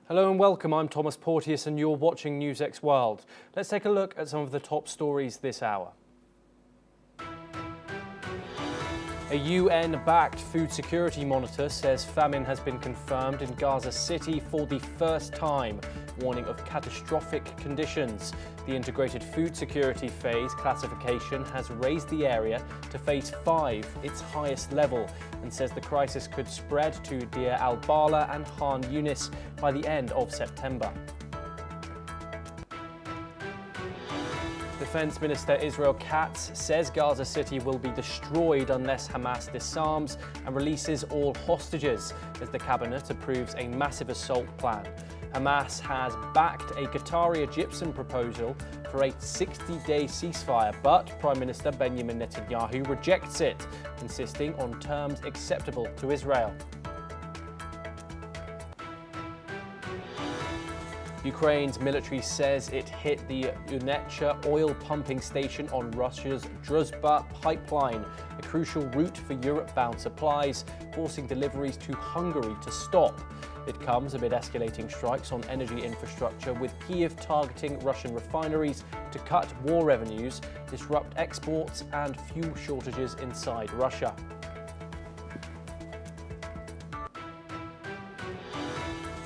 Hello and welcome, I'm Thomas Porteous and you're watching NewsX World. Let's take a look at some of the top stories this hour. A UN-backed food security monitor says famine has been confirmed in Gaza City for the first time, warning of catastrophic conditions. The integrated food security phase classification has raised the area to phase 5, its highest level, and says the crisis could spread to Deir al-balah and Younis by the end of September. Defense Minister Israel Katz says Gaza City will be destroyed unless Hamas disarms and releases all hostages as the cabinet approves a massive assault plan. Hamas has backed a Qatari-Egyptian proposal for a 60-day ceasefire, but Prime Minister Benjamin Netanyahu rejects it, insisting on terms acceptable to Israel. Ukraine's military says it hit the Younis oil pumping station on Russia's Druzhba pipeline, a crucial route for Europe-bound supplies, forcing deliveries to Hungary to stop. It comes amid escalating strikes on energy infrastructure, with Kyiv targeting Russian refineries to cut war revenues, disrupt exports and fuel shortages inside Russia.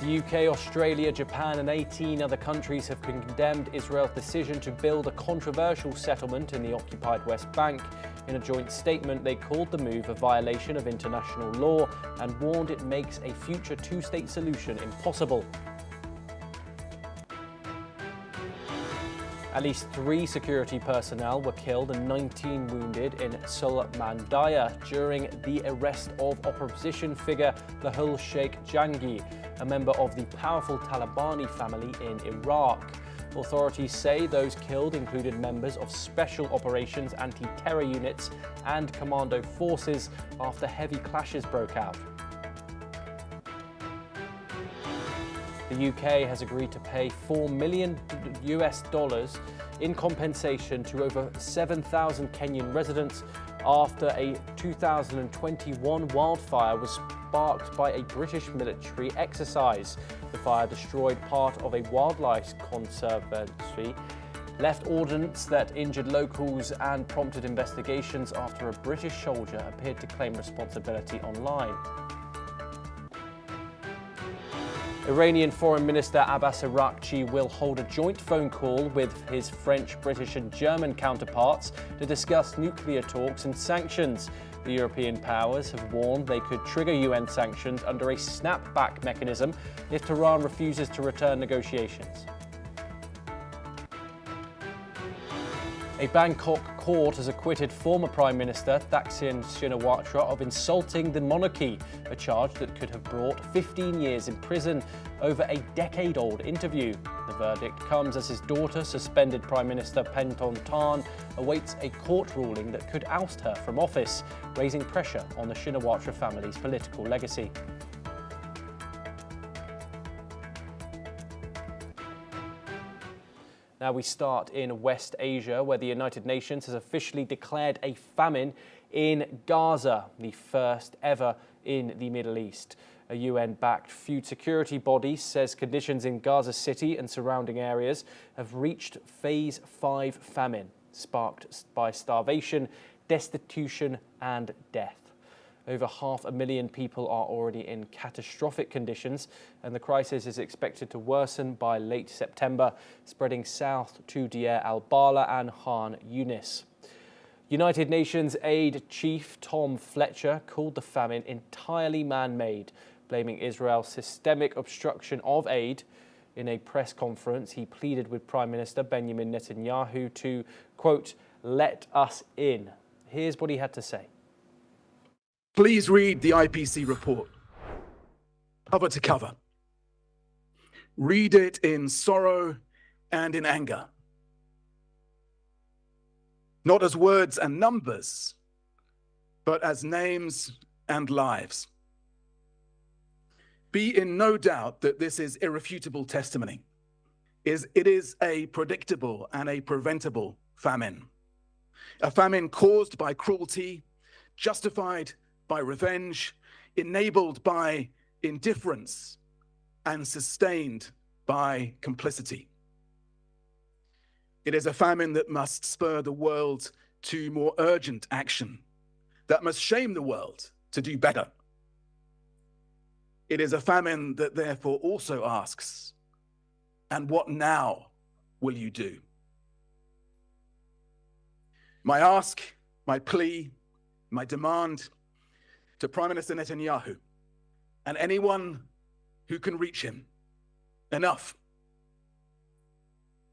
The UK, Australia, Japan and 18 other countries have condemned Israel's decision to build a controversial settlement in the occupied West Bank. In a joint statement, they called the move a violation of international law and warned it makes a future two-state solution impossible. At least 3 security personnel were killed and 19 wounded in Sulaymaniyah during the arrest of opposition figure Lahul Sheikh Jangi, a member of the powerful Talabani family in Iraq. Authorities say those killed included members of Special Operations Anti-Terror Units and Commando Forces after heavy clashes broke out. The UK has agreed to pay $4 million in compensation to over 7,000 Kenyan residents after a 2021 wildfire was sparked by a British military exercise. The fire destroyed part of a wildlife conservancy, left ordnance that injured locals and prompted investigations after a British soldier appeared to claim responsibility online. Iranian Foreign Minister Abbas Araghchi will hold a joint phone call with his French, British and German counterparts to discuss nuclear talks and sanctions. The European powers have warned they could trigger UN sanctions under a snapback mechanism if Tehran refuses to return negotiations. A Bangkok court has acquitted former Prime Minister Thaksin Shinawatra of insulting the monarchy, a charge that could have brought 15 years in prison over a decade-old interview. The verdict comes as his daughter, suspended Prime Minister Pentontan, awaits a court ruling that could oust her from office, raising pressure on the Shinawatra family's political legacy. Now we start in West Asia, where the United Nations has officially declared a famine in Gaza, the first ever in the Middle East. A UN-backed food security body says conditions in Gaza City and surrounding areas have reached phase 5 famine, sparked by starvation, destitution and death. Over 500,000 people are already in catastrophic conditions, and the crisis is expected to worsen by late September, spreading south to Deir al-balah and Younis. United Nations Aid Chief Tom Fletcher called the famine entirely man-made, blaming Israel's systemic obstruction of aid. In a press conference, he pleaded with Prime Minister Benjamin Netanyahu to, quote, "let us in." Here's what he had to say. Please read the IPC report, cover to cover. Read it in sorrow and in anger. Not as words and numbers, but as names and lives. Be in no doubt that this is irrefutable testimony. It is a predictable and a preventable famine. A famine caused by cruelty, justified by revenge, enabled by indifference, and sustained by complicity. It is a famine that must spur the world to more urgent action, that must shame the world to do better. It is a famine that therefore also asks, and what now will you do? My ask, my plea, my demand to Prime Minister Netanyahu and anyone who can reach him: enough.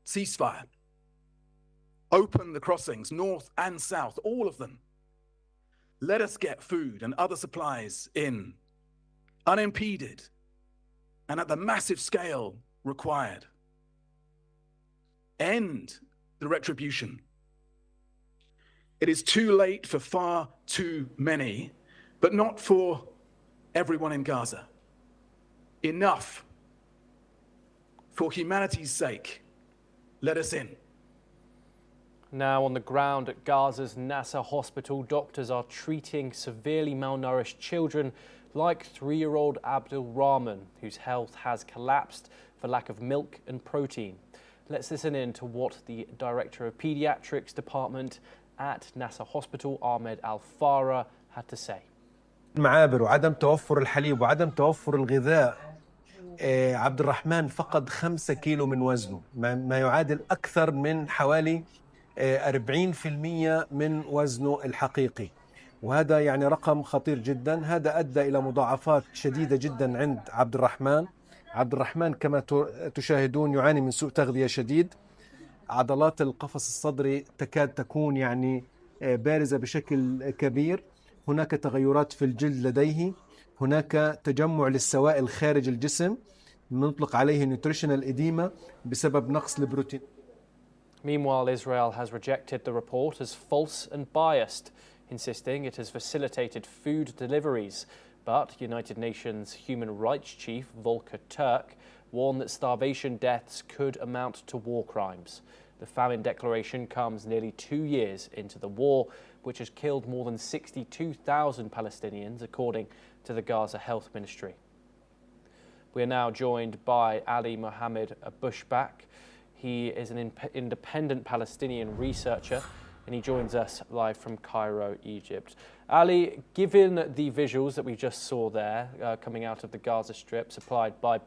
Ceasefire. Open the crossings, north and south, all of them. Let us get food and other supplies in, unimpeded, and at the massive scale required. End the retribution. It is too late for far too many, but not for everyone in Gaza. Enough. For humanity's sake, let us in. Now on the ground at Gaza's Gaza Hospital, doctors are treating severely malnourished children like 3-year-old Abdul Rahman, whose health has collapsed for lack of milk and protein. Let's listen in to what the Director of Pediatrics Department at Gaza Hospital, Ahmed Al-Farah, had to say. المعابر وعدم توفر الحليب وعدم توفر الغذاء، عبد الرحمن فقد 5 كيلو من وزنه، ما يعادل أكثر من حوالي 40% من وزنه الحقيقي، وهذا يعني رقم خطير جدا. هذا أدى إلى مضاعفات شديدة جدا عند عبد الرحمن. عبد الرحمن كما تشاهدون يعاني من سوء تغذية شديد. عضلات القفص الصدري تكاد تكون يعني بارزة بشكل كبير. هناك تغيرات في الجلد لديه. هناك تجمع للسوائل خارج الجسم نطلق عليه nutritional edema بسبب نقص البروتين. Meanwhile, Israel has rejected the report as false and biased, insisting it has facilitated food deliveries. But United Nations Human Rights Chief Volker Turk warned that starvation deaths could amount to war crimes. The famine declaration comes nearly 2 years into the war, which has killed more than 62,000 Palestinians, according to the Gaza Health Ministry. We are now joined by Ali Mohammed Bushbak. He is an independent Palestinian researcher, and he joins us live from Cairo, Egypt. Ali, given the visuals that we just saw there coming out of the Gaza Strip, supplied by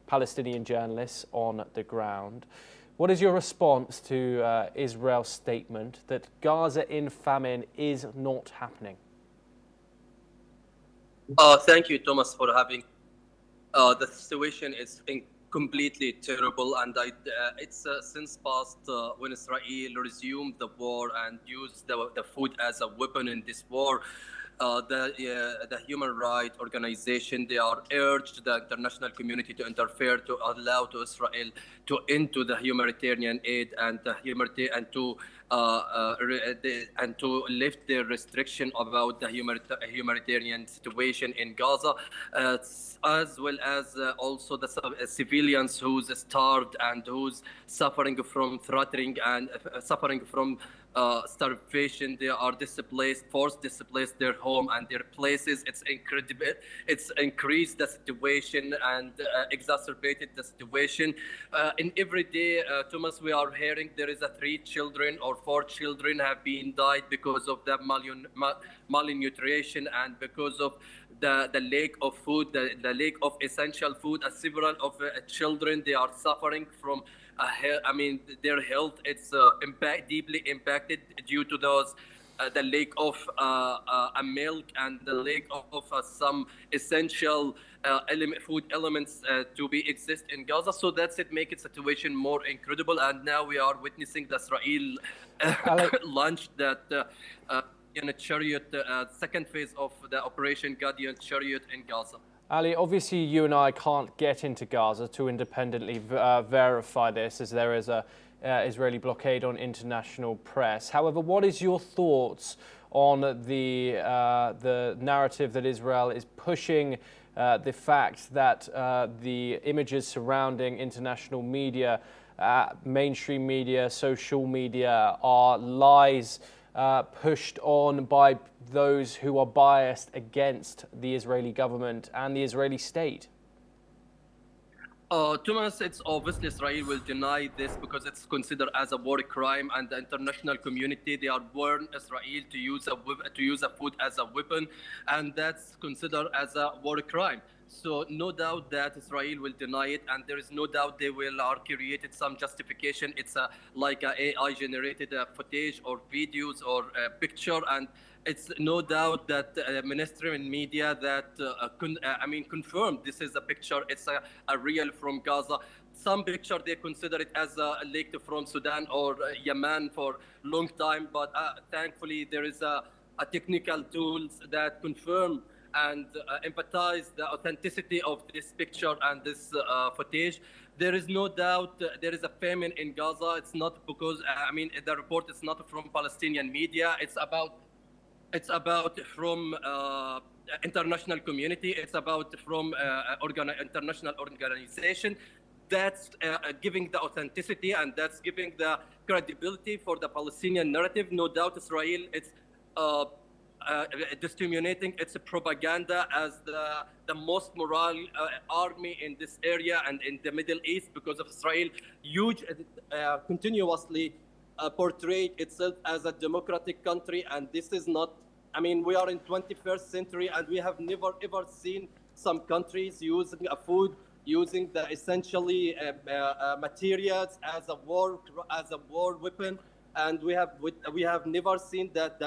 Palestinian journalists on the ground, what is your response to Israel's statement that Gaza in famine is not happening? Thank you, Thomas, for having. The situation is completely terrible, and it's since past when Israel resumed the war and used the food as a weapon in this war. The human rights organization, they are urged the international community to interfere to allow to Israel to into the humanitarian aid and to lift the restriction about the humanitarian situation in Gaza, as well as also the civilians who's starved and who's suffering from threatening and suffering from starvation. They are forced displaced their home and their places. It's incredible. It's increased the situation and exacerbated the situation. In every day, Thomas, we are hearing there is 3 children or 4 children have been died because of the malnutrition and because of the lack of food, the lack of essential food. Several of children, they are suffering from their health. It's deeply impacted due to those the lack of milk and the lack of some essential food elements to be exist in Gaza. So that's it, make it situation more incredible. And now we are witnessing the Israel launched that in a chariot, second phase of the Operation Guardian Chariot in Gaza. Ali, obviously you and I can't get into Gaza to independently verify this, as there is a Israeli blockade on international press. However, what is your thoughts on the narrative that Israel is pushing, the fact that the images surrounding international media, mainstream media, social media are lies pushed on by those who are biased against the Israeli government and the Israeli state? Thomas, it's obviously Israel will deny this because it's considered as a war crime, and the international community, they are warned Israel to use a food as a weapon, and that's considered as a war crime. So no doubt that Israel will deny it, and there is no doubt they will created some justification. It's like a AI generated footage or videos or picture, and it's no doubt that mainstream media that confirmed this is a picture. It's a real from Gaza. Some picture they consider it as leaked from Sudan or Yemen for long time, but thankfully there is a technical tools that confirm and empathize the authenticity of this picture and this footage. There is no doubt there is a famine in Gaza. It's not because the report is not from Palestinian media. It's about from international community. It's about from international organization. That's giving the authenticity, and that's giving the credibility for the Palestinian narrative. No doubt Israel, it's disseminating its propaganda as the most moral army in this area and in the Middle East, because of Israel huge continuously portrayed itself as a democratic country, and this is not. We are in 21st century, and we have never ever seen some countries using a food, using the essentially materials as a war weapon, and we have never seen that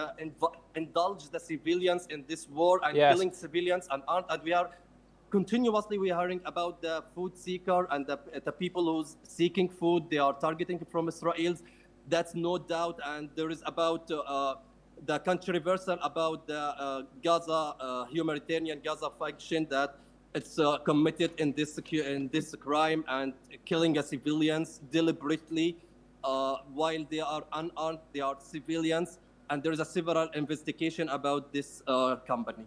indulge the civilians in this war and killing civilians and we are continuously hearing about the food seeker and the people who's seeking food. They are targeting from Israel. That's no doubt, and there is about the controversial about the Gaza Humanitarian Gaza faction that it's committed in this crime and killing civilians deliberately while they are unarmed. They are civilians, and there is a several investigation about this company.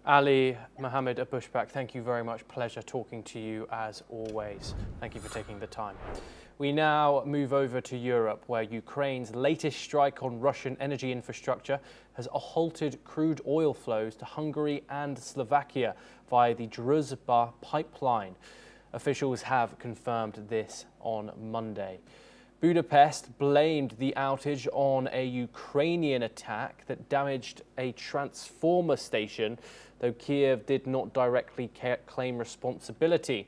Ali Mohammed Abushbak, thank you very much. Pleasure talking to you as always. Thank you for taking the time. We now move over to Europe, where Ukraine's latest strike on Russian energy infrastructure has halted crude oil flows to Hungary and Slovakia via the Druzhba pipeline. Officials have confirmed this on Monday. Budapest blamed the outage on a Ukrainian attack that damaged a transformer station, though Kiev did not directly claim responsibility.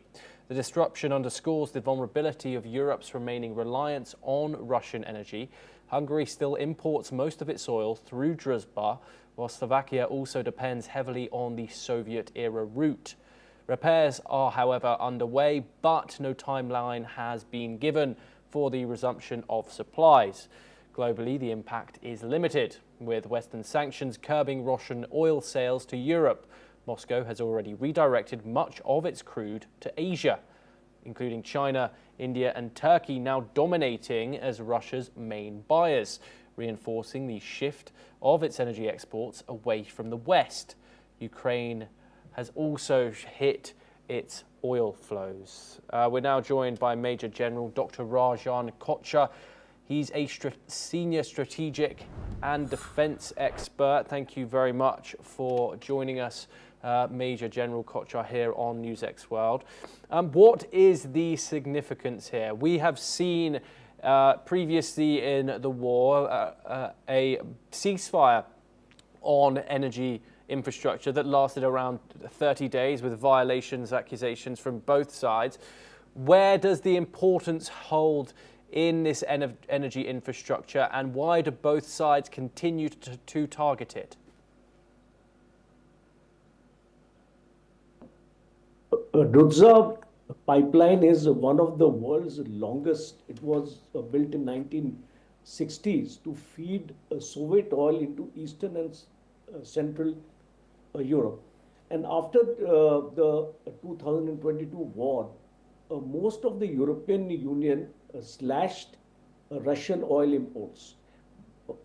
The disruption underscores the vulnerability of Europe's remaining reliance on Russian energy. Hungary still imports most of its oil through Druzhba, while Slovakia also depends heavily on the Soviet-era route. Repairs are, however, underway, but no timeline has been given for the resumption of supplies. Globally, the impact is limited, with Western sanctions curbing Russian oil sales to Europe. Moscow has already redirected much of its crude to Asia, including China, India and Turkey, now dominating as Russia's main buyers, reinforcing the shift of its energy exports away from the West. Ukraine has also hit its oil flows. We're now joined by Major General Dr. Rajan Kochhar. He's a senior strategic and defense expert. Thank you very much for joining us, Major General Kochhar, here on NewsX World. What is the significance here? We have seen previously in the war a ceasefire on energy infrastructure that lasted around 30 days with violations, accusations from both sides. Where does the importance hold in this energy infrastructure, and why do both sides continue to target it? Druzhba pipeline is one of the world's longest. It was built in 1960s to feed Soviet oil into Eastern and Central Europe. And after the 2022 war, most of the European Union slashed Russian oil imports.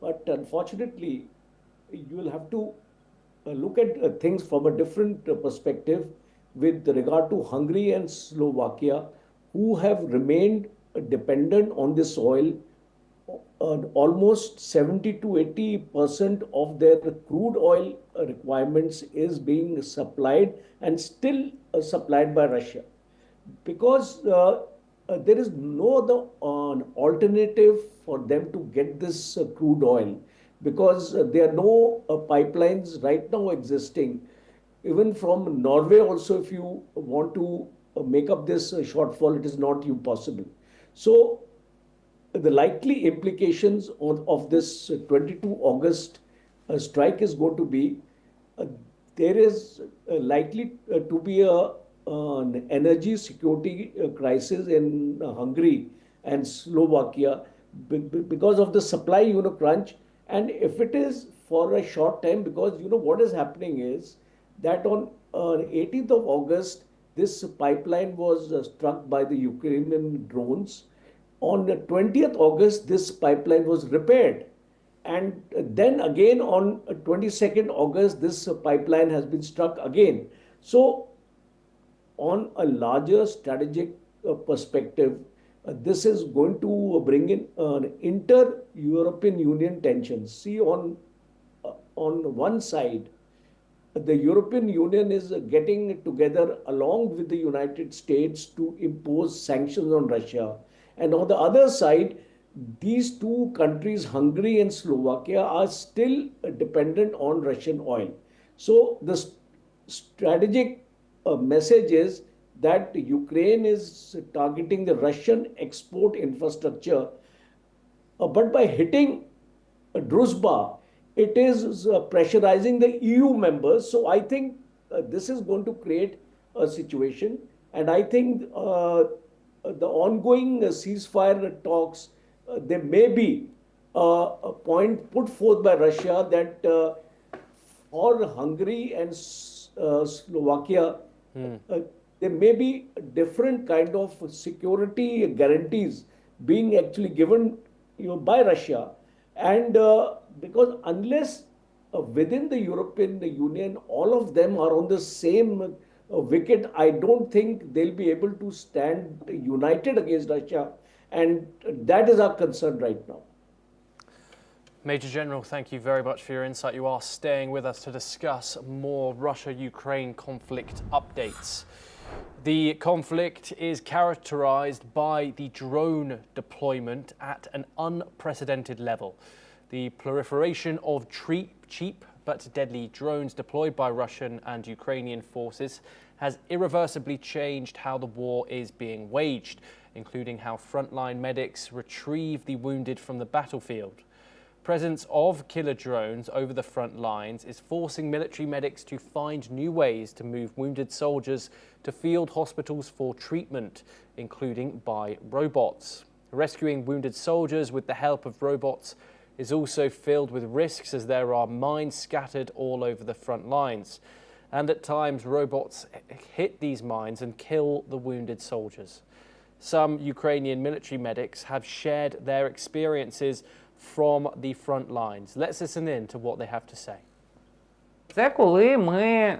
But unfortunately, you will have to look at things from a different perspective with regard to Hungary and Slovakia, who have remained dependent on this oil. Almost 70 to 80% of their crude oil requirements is being supplied and still supplied by Russia. because there is no other alternative for them to get this crude oil, because there are no pipelines right now existing. Even from Norway also, if you want to make up this shortfall, it is not possible. So the likely implications of this 22 August strike is going to be uh, there is likely to be an energy security crisis in Hungary and Slovakia because of the supply crunch. And if it is for a short time, because what is happening is that on 18th of August, this pipeline was struck by the Ukrainian drones. On the 20th August, this pipeline was repaired. And then again on 22nd August, this pipeline has been struck again. So on a larger strategic perspective, this is going to bring in inter-European Union tensions. See, on one side, the European Union is getting together along with the United States to impose sanctions on Russia. And on the other side, these two countries, Hungary and Slovakia, are still dependent on Russian oil. So the strategic message is that Ukraine is targeting the Russian export infrastructure, but by hitting Druzhba, it is pressurizing the EU members. So I think this is going to create a situation, and I think the ongoing ceasefire talks, there may be a point put forth by Russia that for Hungary and Slovakia, there may be different kind of security guarantees being actually given by Russia. And because unless within the European Union, all of them are on the same wicket, I don't think they'll be able to stand united against Russia. And that is our concern right now. Major General, thank you very much for your insight. You are staying with us to discuss more Russia-Ukraine conflict updates. The conflict is characterized by the drone deployment at an unprecedented level. The proliferation of cheap but deadly drones deployed by Russian and Ukrainian forces has irreversibly changed how the war is being waged, including how frontline medics retrieve the wounded from the battlefield. Presence of killer drones over the front lines is forcing military medics to find new ways to move wounded soldiers to field hospitals for treatment, including by robots. Rescuing wounded soldiers with the help of robots is also filled with risks, as there are mines scattered all over the front lines. And at times, robots hit these mines and kill the wounded soldiers. Some Ukrainian military medics have shared their experiences from the front lines. Let's listen in to what they have to say. Це коли ми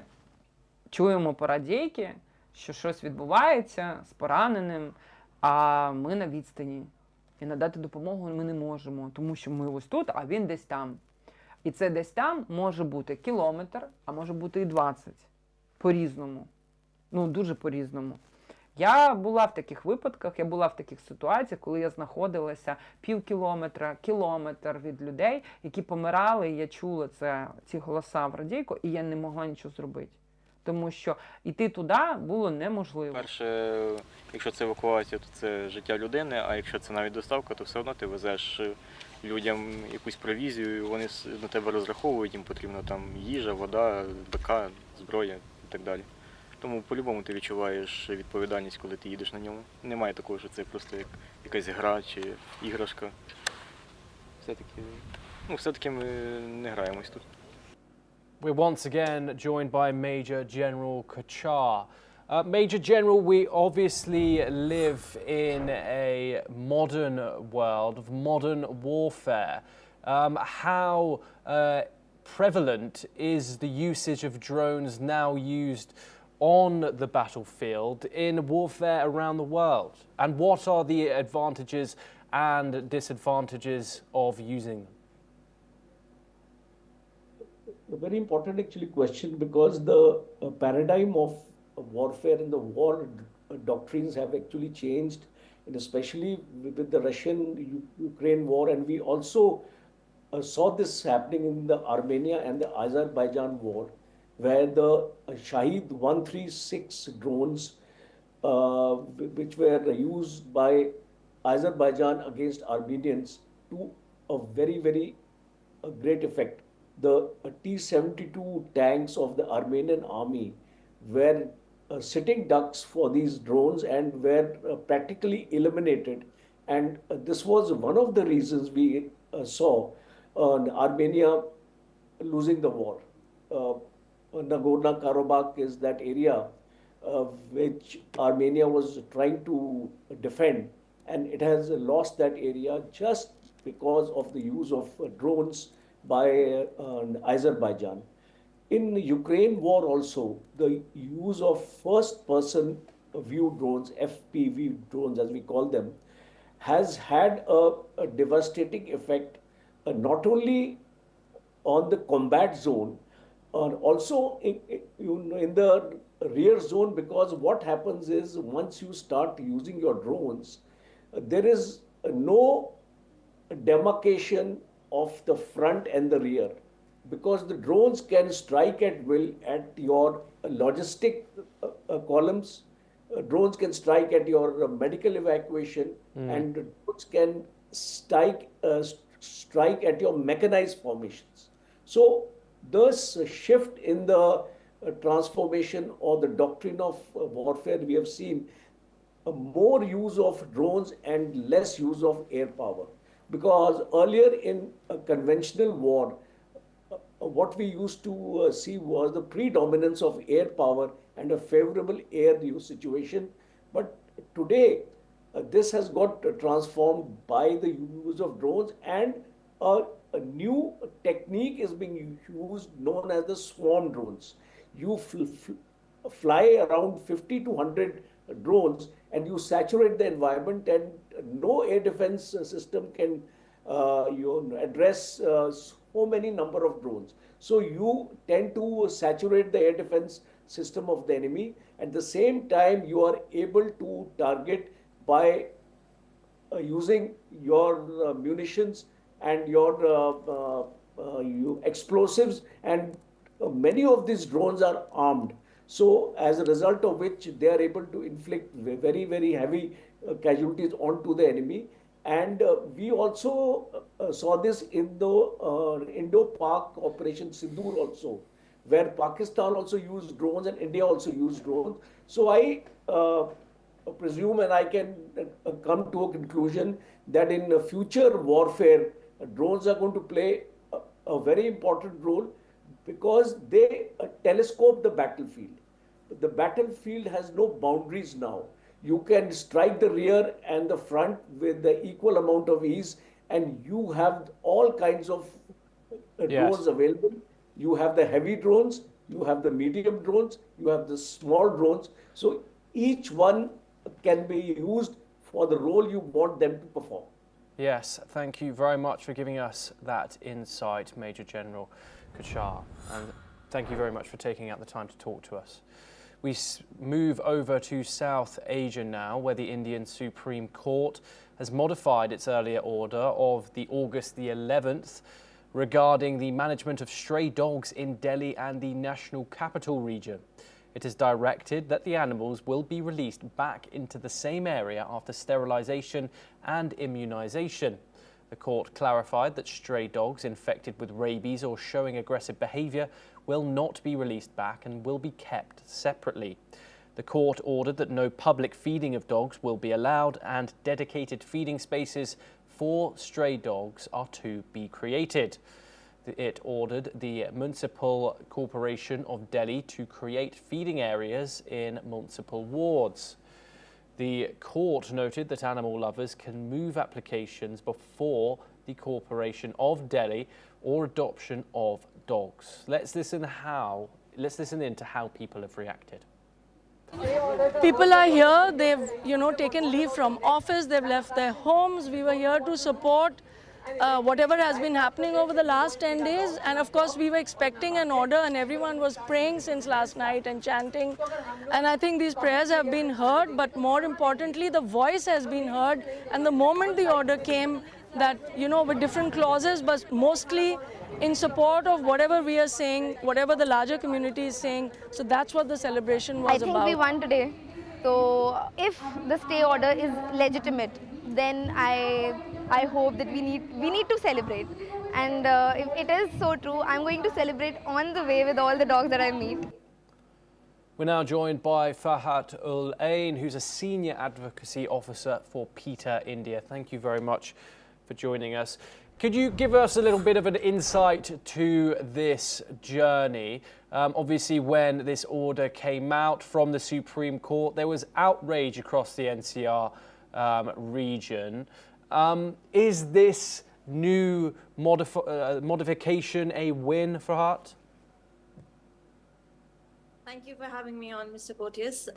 чуємо по радійки, що щось відбувається з пораненим, а ми на відстані. І надати допомогу ми не можемо, тому що ми ось тут, а він десь там. І це десь там може бути кілометр, а може бути і 20. По-різному. Ну, дуже по-різному. Я була в таких випадках, я була в таких ситуаціях, коли я знаходилася пів кілометра, кілометр від людей, які помирали, і я чула ці голоса в радійку, і я не могла нічого зробити. Тому що йти туди було неможливо. Перше, якщо це евакуація, то це життя людини, а якщо це навіть доставка, то все одно ти везеш людям якусь провізію, вони на тебе розраховують, їм потрібна там їжа, вода, БК, зброя і так далі. Тому по-любому ти відчуваєш відповідальність, коли ти їдеш на ньому. Немає такого, що це просто якась гра чи іграшка. Все-таки ми не граємось тут. We're once again joined by Major General Kochar. Major General, we obviously live in a modern world of modern warfare. How prevalent is the usage of drones now used on the battlefield in warfare around the world? And what are the advantages and disadvantages of using them? A very important actually question, because the paradigm of warfare in the war doctrines have actually changed, and especially with the Russian-Ukraine war. And we also saw this happening in the Armenia and the Azerbaijan war, where the Shahid 136 drones, which were used by Azerbaijan against Armenians, to a very great effect. The T-72 tanks of the Armenian army were sitting ducks for these drones and were practically eliminated. And this was one of the reasons we saw Armenia losing the war. Nagorno-Karabakh is that area which Armenia was trying to defend, and it has lost that area just because of the use of drones by Azerbaijan. In the Ukraine war also, the use of first-person view drones, FPV drones as we call them, has had a devastating effect, not only on the combat zone, also in the rear zone, because what happens is once you start using your drones, there is no demarcation of the front and the rear, because the drones can strike at will at your logistic columns, drones can strike at your medical evacuation, and drones can strike at your mechanized formations. So this shift in the transformation or the doctrine of warfare, we have seen more use of drones and less use of air power. Because earlier in a conventional war, what we used to see was the predominance of air power and a favorable air use situation. But today, this has got transformed by the use of drones, and a new technique is being used known as the swarm drones. You fly around 50 to 100 drones and you saturate the environment, and no air defense system can address so many number of drones. So you tend to saturate the air defense system of the enemy. At the same time, you are able to target by using your munitions and your explosives, and many of these drones are armed. So as a result of which they are able to inflict very heavy casualties onto the enemy. And we also saw this in the Indo-Pak Operation Sindoor also, where Pakistan also used drones and India also used drones. So I presume, and I can come to a conclusion, that in future warfare, drones are going to play a very important role, because they telescope the battlefield. The battlefield has no boundaries now. You can strike the rear and the front with the equal amount of ease, and you have all kinds of drones available. You have the heavy drones, you have the medium drones, you have the small drones. So each one can be used for the role you want them to perform. Yes, thank you very much for giving us that insight, Major General Kochhar, and thank you very much for taking out the time to talk to us. We move over to South Asia now, where the Indian Supreme Court has modified its earlier order of the August the 11th regarding the management of stray dogs in Delhi and the National Capital Region. It has directed that the animals will be released back into the same area after sterilisation and immunisation. The court clarified that stray dogs infected with rabies or showing aggressive behaviour will not be released back and will be kept separately. The court ordered that no public feeding of dogs will be allowed, and dedicated feeding spaces for stray dogs are to be created. It ordered the Municipal Corporation of Delhi to create feeding areas in municipal wards. The court noted that animal lovers can move applications before the Corporation of Delhi or adoption of dogs. Let's listen into how people have reacted. People are here, they've taken leave from office, they've left their homes. We were here to support whatever has been happening over the last 10 days. And of course, we were expecting an order, and everyone was praying since last night and chanting. And I think these prayers have been heard, but more importantly, the voice has been heard. And the moment the order came, that, you know, with different clauses, but mostly in support of whatever we are saying, whatever the larger community is saying. So that's what the celebration was about. I think we won today. So if the stay order is legitimate, then I hope that we need to celebrate. And if it is so true, I'm going to celebrate on the way with all the dogs that I meet. We're now joined by Farhat Ul-Ain, who's a senior advocacy officer for PETA India. Thank you very much for joining us. Could you give us a little bit of an insight to this journey? Obviously, when this order came out from the Supreme Court, there was outrage across the NCR region. Is this new modification a win for Farhat? Thank you for having me on, Mr. Porteous.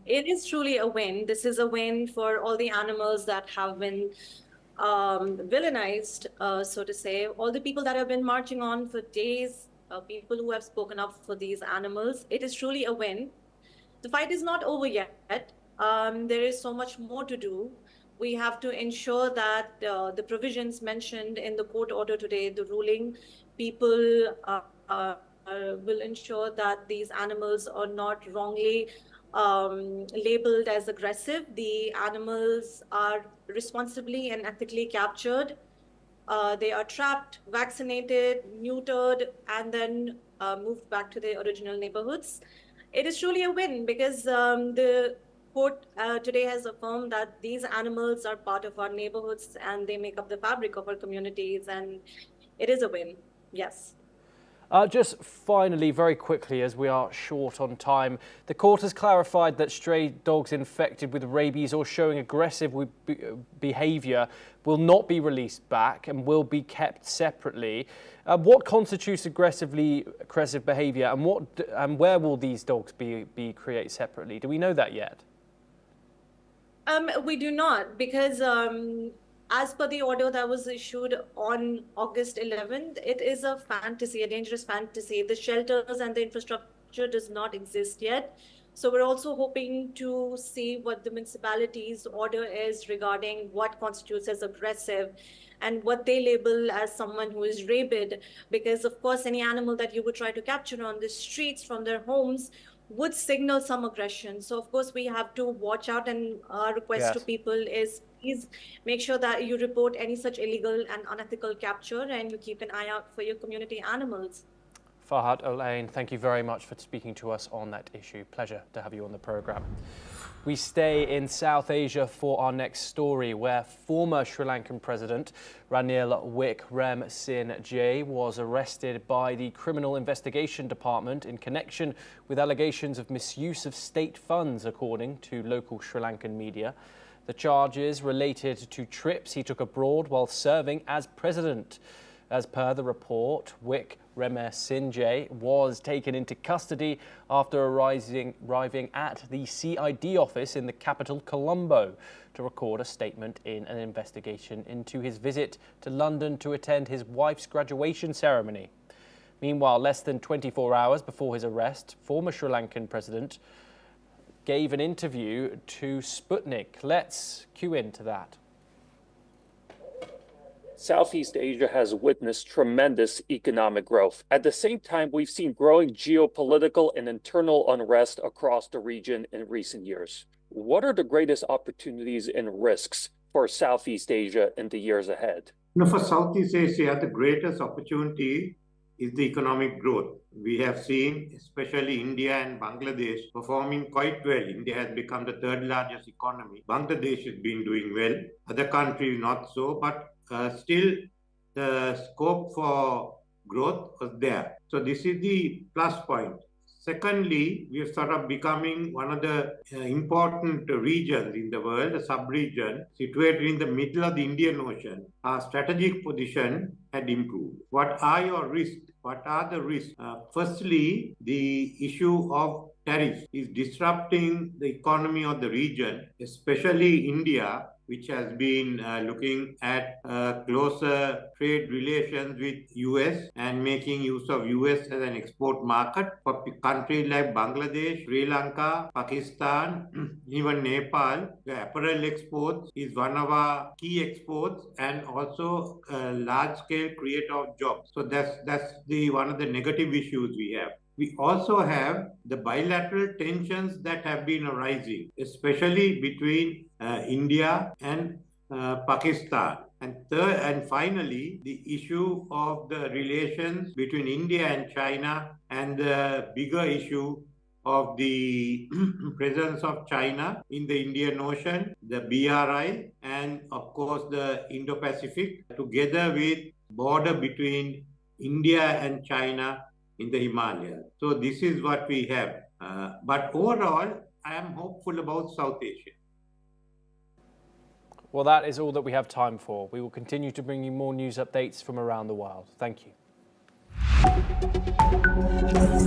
It is truly a win. This is a win for all the animals that have been villainized, so to say. All the people that have been marching on for days, people who have spoken up for these animals. It is truly a win. The fight is not over yet. There is so much more to do. We have to ensure that the provisions mentioned in the court order today, the ruling, people will ensure that these animals are not wrongly labeled as aggressive. The animals are responsibly and ethically captured. They are trapped, vaccinated, neutered, and then moved back to their original neighborhoods. It is truly a win because the court today has affirmed that these animals are part of our neighborhoods and they make up the fabric of our communities, and it is a win, yes. Just finally, very quickly, as we are short on time, the court has clarified that stray dogs infected with rabies or showing aggressive behaviour will not be released back and will be kept separately. What constitutes aggressive behaviour, and where will these dogs be created separately? Do we know that yet? We do not, because as per the order that was issued on August 11th, it is a fantasy, a dangerous fantasy. The shelters and the infrastructure does not exist yet. So we're also hoping to see what the municipality's order is regarding what constitutes as aggressive and what they label as someone who is rabid. Because of course, any animal that you would try to capture on the streets from their homes would signal some aggression. So of course we have to watch out, and our request to people is please make sure that you report any such illegal and unethical capture and you keep an eye out for your community animals. Farhat Ul-Ain, thank you very much for speaking to us on that issue. Pleasure to have you on the programme. We stay in South Asia for our next story, where former Sri Lankan President Ranil Wickremesinghe was arrested by the Criminal Investigation Department in connection with allegations of misuse of state funds, according to local Sri Lankan media. The charges related to trips he took abroad while serving as president. As per the report, Wickremesinghe was taken into custody after arriving at the CID office in the capital, Colombo, to record a statement in an investigation into his visit to London to attend his wife's graduation ceremony. Meanwhile, less than 24 hours before his arrest, former Sri Lankan president gave an interview to Sputnik. Let's cue into that. Southeast Asia has witnessed tremendous economic growth. At the same time, we've seen growing geopolitical and internal unrest across the region in recent years. What are the greatest opportunities and risks for Southeast Asia in the years ahead? For Southeast Asia, the greatest opportunity is the economic growth. We have seen, especially India and Bangladesh, performing quite well. India has become the third largest economy. Bangladesh has been doing well. Other countries not so, but still the scope for growth was there. So this is the plus point. Secondly, we are sort of becoming one of the important regions in the world, a sub-region situated in the middle of the Indian Ocean. Our strategic position had improved. What are your risks? What are the risks? Firstly, the issue of tariffs is disrupting the economy of the region, especially India, which has been looking at closer trade relations with US and making use of US as an export market for countries like Bangladesh, Sri Lanka, Pakistan, even Nepal. The apparel exports is one of our key exports and also a large-scale creator of jobs. So that's one of the negative issues we have. We also have the bilateral tensions that have been arising, especially between India and Pakistan. And finally, the issue of the relations between India and China and the bigger issue of the presence of China in the Indian Ocean, the BRI, and of course the Indo-Pacific, together with border between India and China in the Himalayas. So this is what we have. But overall, I am hopeful about South Asia. Well, that is all that we have time for. We will continue to bring you more news updates from around the world. Thank you.